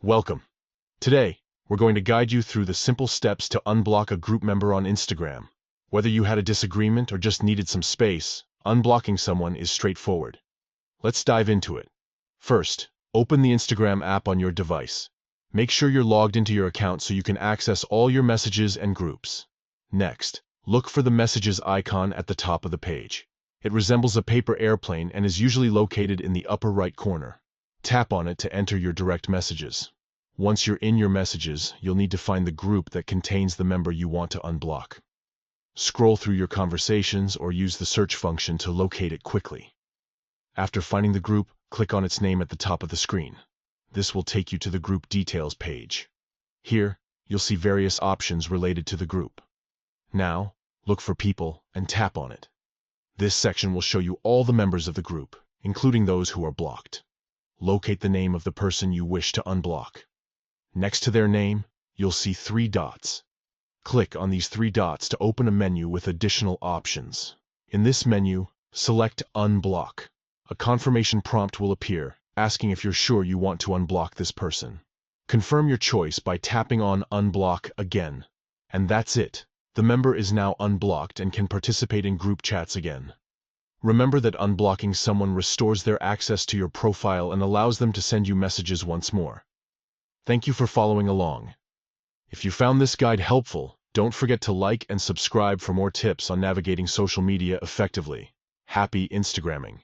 Welcome. Today, we're going to guide you through the simple steps to unblock a group member on Instagram. Whether you had a disagreement or just needed some space, unblocking someone is straightforward. Let's dive into it. First, open the Instagram app on your device. Make sure you're logged into your account so you can access all your messages and groups. Next, look for the messages icon at the top of the page. It resembles a paper airplane and is usually located in the upper right corner. Tap on it to enter your direct messages. Once you're in your messages, you'll need to find the group that contains the member you want to unblock. Scroll through your conversations or use the search function to locate it quickly. After finding the group, click on its name at the top of the screen. This will take you to the group details page. Here, you'll see various options related to the group. Now, look for people and tap on it. This section will show you all the members of the group, including those who are blocked. Locate the name of the person you wish to unblock. Next to their name, you'll see 3 dots. Click on these 3 dots to open a menu with additional options. In this menu, select Unblock. A confirmation prompt will appear, asking if you're sure you want to unblock this person. Confirm your choice by tapping on Unblock again. And that's it. The member is now unblocked and can participate in group chats again. Remember that unblocking someone restores their access to your profile and allows them to send you messages once more. Thank you for following along. If you found this guide helpful, don't forget to like and subscribe for more tips on navigating social media effectively. Happy Instagramming!